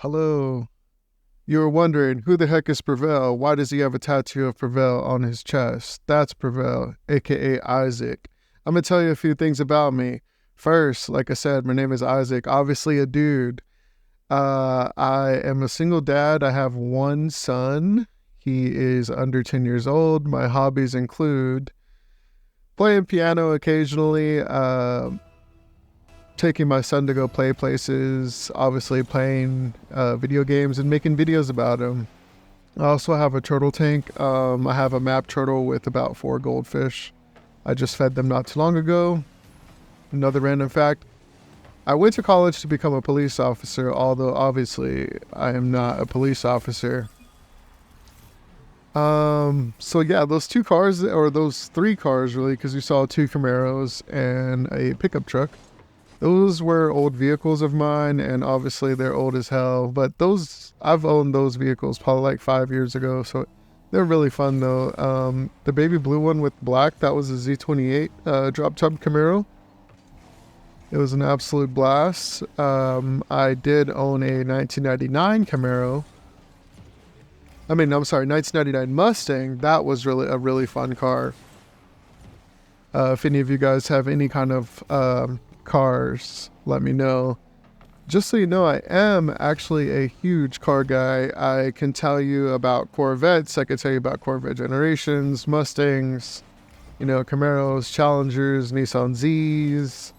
Hello. You were wondering, who the heck is PreVaiiL? Why does he have a tattoo of PreVaiiL on his chest? That's PreVaiiL, aka Isaac. I'm gonna tell you a few things about me. First, like I said, my name is Isaac, obviously a dude. I am a single dad. I have one son. He is under 10 years old. My hobbies include playing piano occasionally, taking my son to go play places, obviously playing video games and making videos about them. I also have a turtle tank. I have a map turtle with about 4 goldfish. I just fed them not too long ago. Another random fact, I went to college to become a police officer, although obviously I am not a police officer. So yeah, those 2 cars, or those 3 cars really, because you saw 2 Camaros and a pickup truck. Those were old vehicles of mine, and obviously they're old as hell. But I've owned those vehicles probably like 5 years ago, so they're really fun though. The baby blue one with black, that was a Z28 drop top Camaro. It was an absolute blast. I did own a 1999 Camaro. I'm sorry, 1999 Mustang. That was really a really fun car. If any of you guys have any kind of cars, let me know. Just so you know, I am actually a huge car guy. I can tell you about Corvettes. I can tell you about Corvette generations, Mustangs, Camaros, Challengers, Nissan Zs.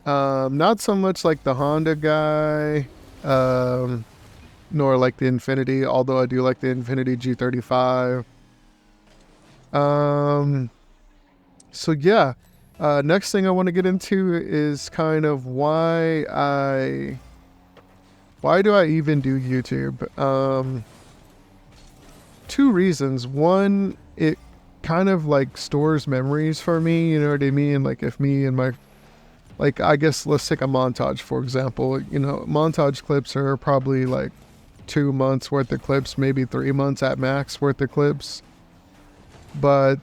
Not so much like the Honda guy, nor like the Infiniti, although I do like the Infiniti G35. So yeah, next thing I want to get into is kind of why do I even do YouTube? 2 reasons. One, it kind of like stores memories for me, you know what I mean? Like if me and my, like, I guess let's take a montage, for example. Montage clips are probably like 2 months worth of clips, maybe 3 months at max worth of clips. But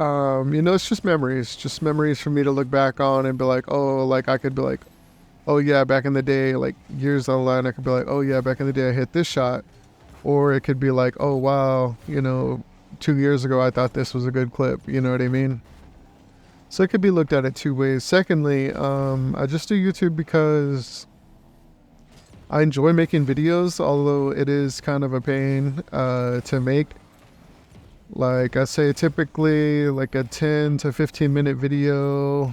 it's just memories for me to look back on and be like, oh, like I could be like, oh yeah, back in the day, like years down the line, I could be like, oh yeah, back in the day I hit this shot. Or it could be like, oh wow, 2 years ago I thought this was a good clip, you know what I mean? So it could be looked at it 2 ways. Secondly, I just do YouTube because I enjoy making videos, although it is kind of a pain to make. Like I say, typically like a 10 to 15 minute video,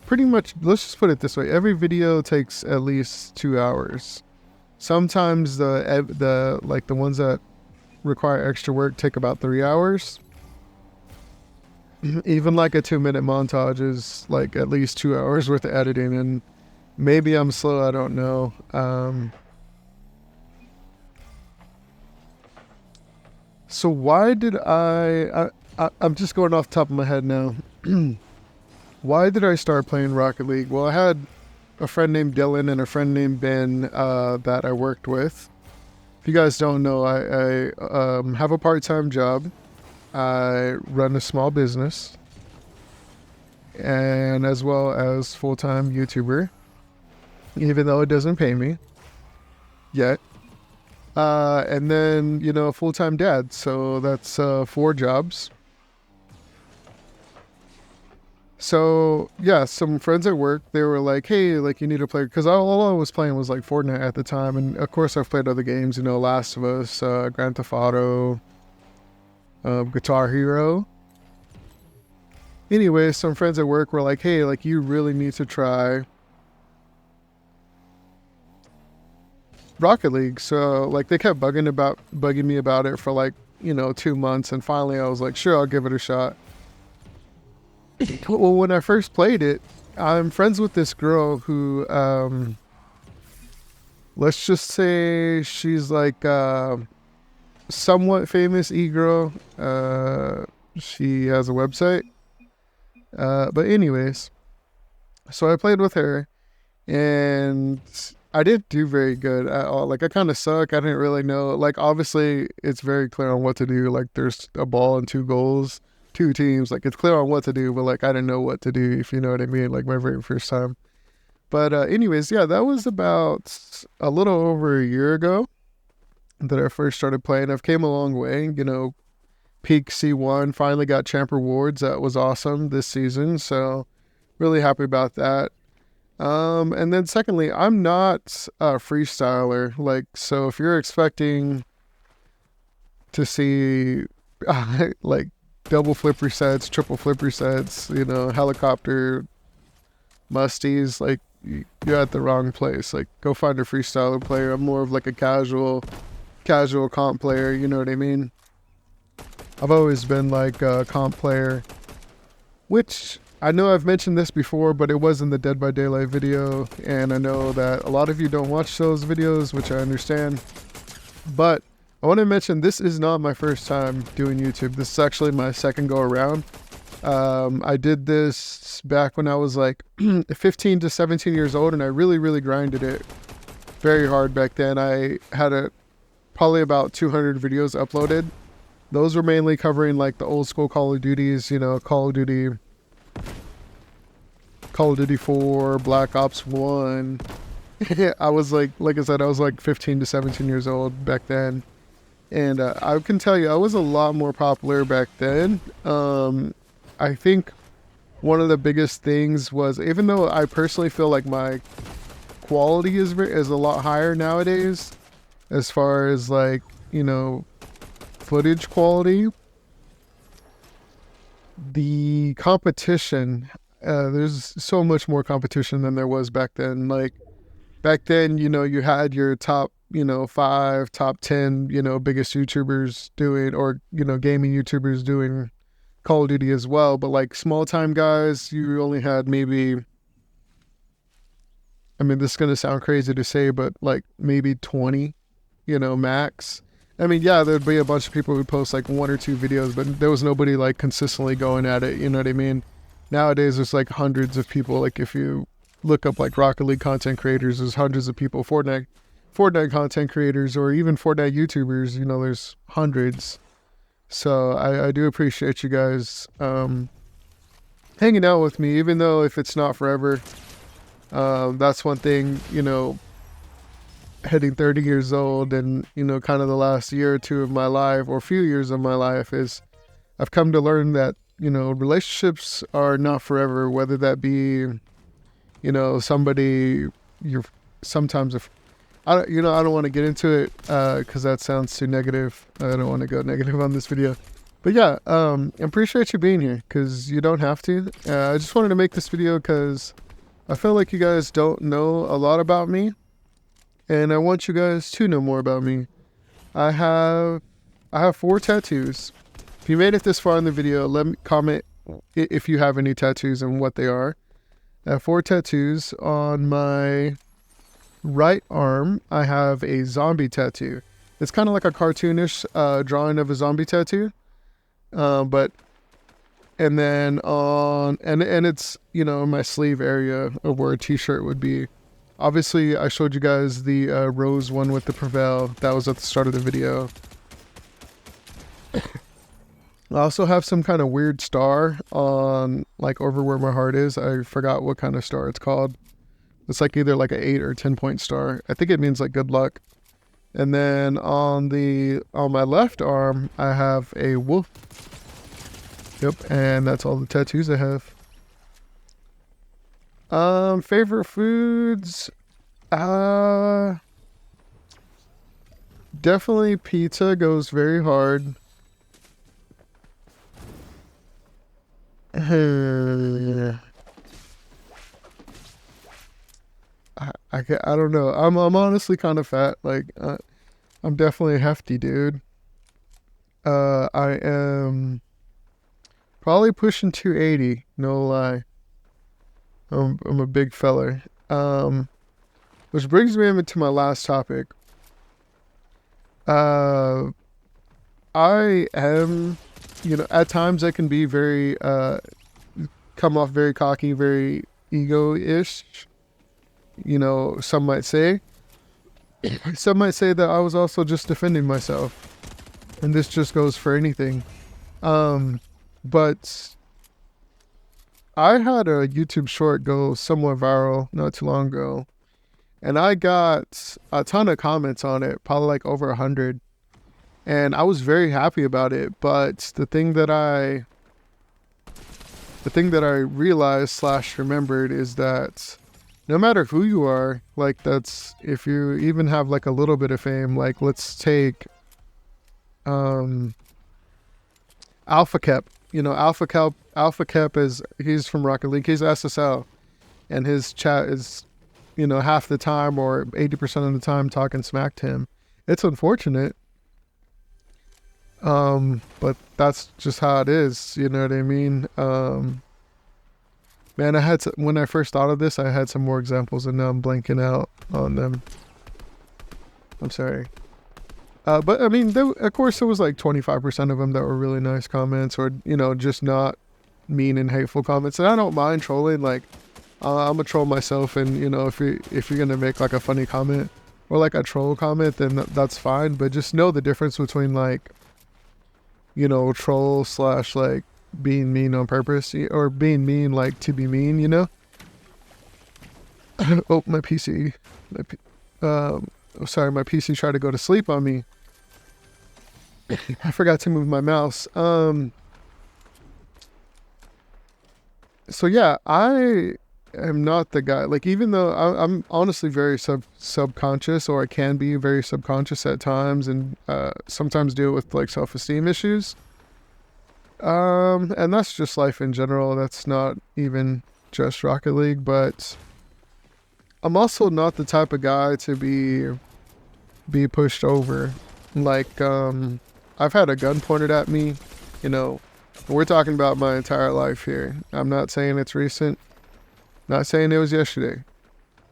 pretty much, let's just put it this way. Every video takes at least 2 hours. Sometimes the ones that require extra work take about 3 hours. Even like a 2-minute montage is like at least 2 hours worth of editing, and maybe I'm slow, I don't know. So why did I'm just going off the top of my head now. Why did I start playing Rocket League? Well, I had a friend named Dylan and a friend named Ben that I worked with. If you guys don't know, I have a part-time job. I run a small business, and as well as full-time YouTuber, even though it doesn't pay me yet. And then, a full-time dad. So that's 4 jobs. So yeah, some friends at work, they were like, hey, like you need to play, because all I was playing was like Fortnite at the time. And of course I've played other games, Last of Us, Grand Theft Auto, Guitar Hero. Anyway, some friends at work were like, hey, like you really need to try Rocket League. So like they kept bugging me about it for like 2 months, and finally I was like, sure, I'll give it a shot. Well, when I first played it, I'm friends with this girl who let's just say she's like somewhat famous e-girl. She has a website, but anyways, so I played with her, and I didn't do very good at all. Like I kind of suck. I didn't really know. Like obviously it's very clear on what to do. Like there's a ball and 2 goals, 2 teams. Like it's clear on what to do, but like I didn't know what to do, if you know what I mean. Like my very first time. But anyways, yeah, that was about a little over a year ago that I first started playing. I've came a long way, you know, peak C1, finally got champ rewards. That was awesome this season. So really happy about that. And then secondly, I'm not a freestyler. Like, so if you're expecting to see like double flip resets, triple flip resets, you know, helicopter musties, like you're at the wrong place. Like, go find a freestyler player. I'm more of like a casual comp player. You know what I mean? I've always been like a comp player, which I know I've mentioned this before, but it was in the Dead by Daylight video, and I know that a lot of you don't watch those videos, which I understand. But I want to mention this is not my first time doing YouTube. This is actually my second go around. I did this back when I was like 15 to 17 years old, and I really grinded it very hard back then. I had probably about 200 videos uploaded. Those were mainly covering like the old school Call of Duties, you know, Call of Duty 4, Black Ops 1. I was like I said, I was like 15 to 17 years old back then. And I can tell you, I was a lot more popular back then. I think one of the biggest things was, even though I personally feel like my quality is a lot higher nowadays, as far as like, you know, footage quality, the competition, there's so much more competition than there was back then. Like back then, you know, you had your top, you know, 5, top 10, you know, biggest YouTubers doing, or, you know, gaming YouTubers doing Call of Duty as well. But like small time guys, you only had maybe, I mean, this is going to sound crazy to say, but like maybe 20, you know, max. I mean, yeah, there'd be a bunch of people who post like 1 or 2 videos, but there was nobody like consistently going at it. You know what I mean? Nowadays, there's like hundreds of people. Like if you look up like Rocket League content creators, there's hundreds of people. Fortnite content creators, or even Fortnite YouTubers, you know, there's hundreds. So I do appreciate you guys hanging out with me, even though if it's not forever. That's one thing, you know, heading 30 years old, and, you know, kind of the last year or two of my life, or few years of my life, is I've come to learn that, you know, relationships are not forever, whether that be, you know, somebody you're sometimes, if I don't want to get into it because that sounds too negative. I don't want to go negative on this video. But yeah, I appreciate you being here, because you don't have to. I just wanted to make this video because I feel like you guys don't know a lot about me, and I want you guys to know more about me. I have 4 tattoos. If you made it this far in the video, let me comment if you have any tattoos and what they are. I have 4 tattoos. On my right arm, I have a zombie tattoo. It's kind of like a cartoonish drawing of a zombie tattoo. And then and it's, you know, in my sleeve area of where a t-shirt would be. Obviously, I showed you guys the rose one with the PreVaiiL. That was at the start of the video. I also have some kind of weird star on, like, over where my heart is. I forgot what kind of star it's called. It's like either like an 8 or 10 point star. I think it means like good luck. And then on my left arm, I have a wolf. Yep, and that's all the tattoos I have. Favorite foods? Definitely pizza goes very hard. I don't know. I'm honestly kind of fat. Like, I'm definitely a hefty dude. I am probably pushing 280. No lie. I'm a big feller. Which brings me into my last topic. I am, you know, at times I can be very come off very cocky, very ego-ish. You know, some might say. Some might say that I was also just defending myself. And this just goes for anything. But I had a YouTube short go somewhat viral not too long ago, and I got a ton of comments on it, probably like over 100, and I was very happy about it. But the thing that I realized slash remembered is that no matter who you are, like that's if you even have like a little bit of fame, like let's take Alpha Cap. You know, Alpha Cap is he's from Rocket League. He's SSL, and his chat is, you know, half the time or 80% of the time talking smack to him. It's unfortunate, but that's just how it is. You know what I mean? Man, when I first thought of this, I had some more examples, and now I'm blanking out on them. I'm sorry. But I mean, of course, there was like 25% of them that were really nice comments, or you know, just not mean and hateful comments. And I don't mind trolling. Like, I'm a troll myself, and you know, if you're gonna make like a funny comment or like a troll comment, then that's fine. But just know the difference between like, you know, troll slash like being mean on purpose, or being mean like to be mean. You know. Oh, my PC. Sorry, my PC tried to go to sleep on me. I forgot to move my mouse. So yeah, I am not the guy. Like, even though I'm honestly very subconscious, or I can be very subconscious at times, and sometimes deal with like self-esteem issues. And that's just life in general. That's not even just Rocket League, but I'm also not the type of guy to be pushed over. Like, I've had a gun pointed at me, you know. We're talking about my entire life here. I'm not saying it's recent. Not saying it was yesterday. I'm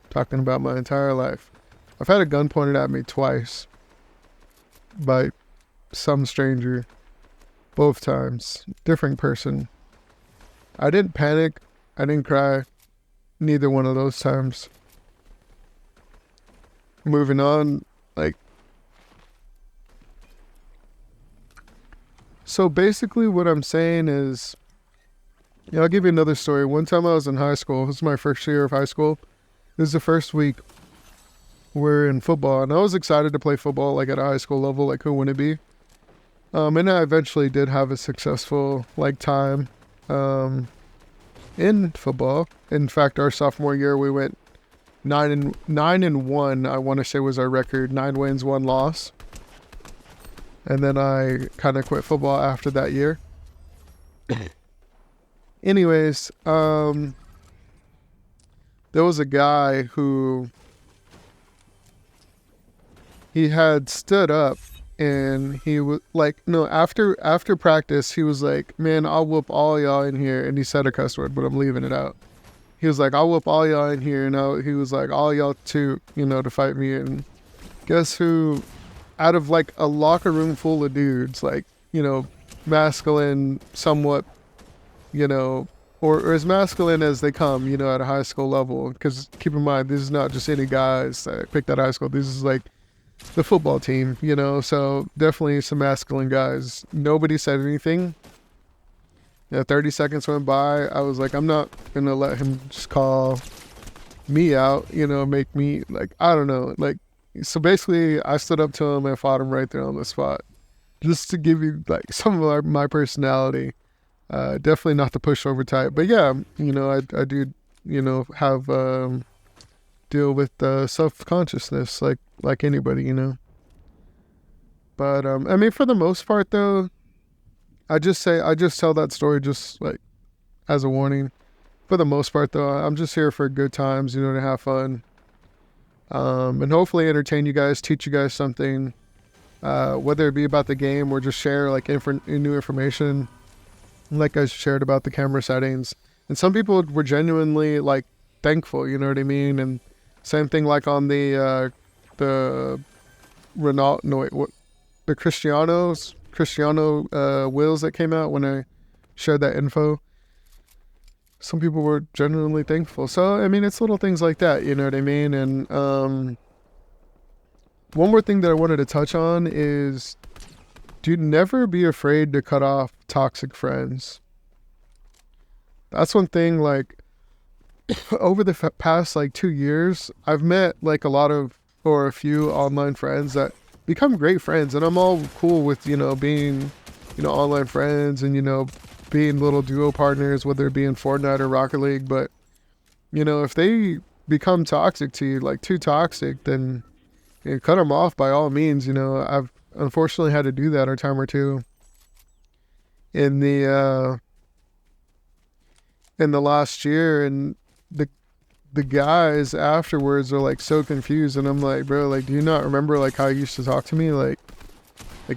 talking about my entire life. I've had a gun pointed at me twice by some stranger. Both times. Different person. I didn't panic. I didn't cry. Neither one of those times. Moving on, like, so basically what I'm saying is, yeah, I'll give you another story. One time I was in high school. This was my first year of high school. It was the first week we're in football, and I was excited to play football, like at a high school level. Like, who wouldn't it be? And I eventually did have a successful like time in football. In fact, our sophomore year we went 9-1. I want to say was our record. 9 wins, 1 loss. And then I kind of quit football after that year. Anyways, there was a guy who he had stood up, and he was like, no, after practice, he was like, man, I'll whoop all y'all in here. And he said a cuss word, but I'm leaving it out. He was like, I'll whoop all y'all in here. And he was like, all y'all too, you know, to fight me. And guess who, out of like a locker room full of dudes, like, you know, masculine, somewhat, you know, or as masculine as they come, you know, at a high school level. Because keep in mind, this is not just any guys that picked at high school. This is like the football team, you know, so definitely some masculine guys. Nobody said anything. 30 seconds went by. I was like, I'm not going to let him just call me out, you know, make me, like, I don't know. Like, so basically, I stood up to him and fought him right there on the spot. Just to give you, like, some of my personality. Definitely not the pushover type. But yeah, you know, I do, you know, have, deal with self-consciousness like anybody, you know. But, I mean, for the most part, though, I just tell that story just, like, as a warning. For the most part, though, I'm just here for good times, you know, to have fun. And hopefully entertain you guys, teach you guys something, whether it be about the game or just share, like, new information, like I shared about the camera settings. And some people were genuinely, like, thankful, you know what I mean? And same thing, like, on the Renault, no, wait, what, the Cristiano wheels that came out when I shared that info. Some people were genuinely thankful. So, I mean, it's little things like that, you know what I mean? And one more thing that I wanted to touch on is, do never be afraid to cut off toxic friends. That's one thing, like, over the past like 2 years, I've met like a lot of, or a few online friends that become great friends, and I'm all cool with, being, online friends, and, being little duo partners, whether it be in Fortnite or Rocket League. But, if they become toxic to you, like too toxic, then cut them off by all means. I've unfortunately had to do that a time or two in the last year, and the guys afterwards are like so confused, and I'm like, bro, like, do you not remember like how you used to talk to me? Like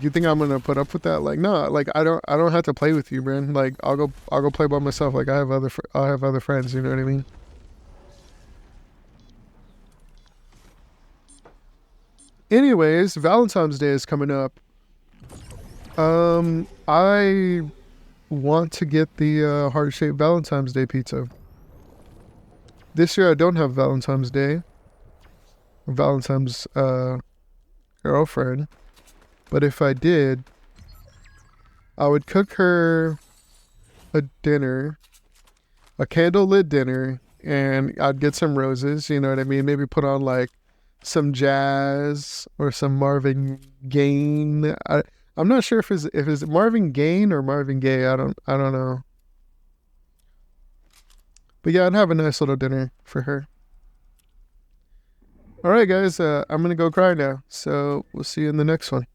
you think I'm gonna put up with that? Like, no, like I don't have to play with you, Bryn. Like I'll go play by myself. Like I have other friends. You know what I mean? Anyways, Valentine's Day is coming up. I want to get the heart-shaped Valentine's Day pizza. This year I don't have Valentine's Day, Valentine's girlfriend, but if I did, I would cook her a dinner, a candlelit dinner, and I'd get some roses. You know what I mean? Maybe put on like some jazz or some Marvin Gaye. I'm not sure if it's Marvin Gaye or Marvin Gaye. I don't know. But yeah, I'd have a nice little dinner for her. All right, guys. I'm gonna go cry now. So we'll see you in the next one.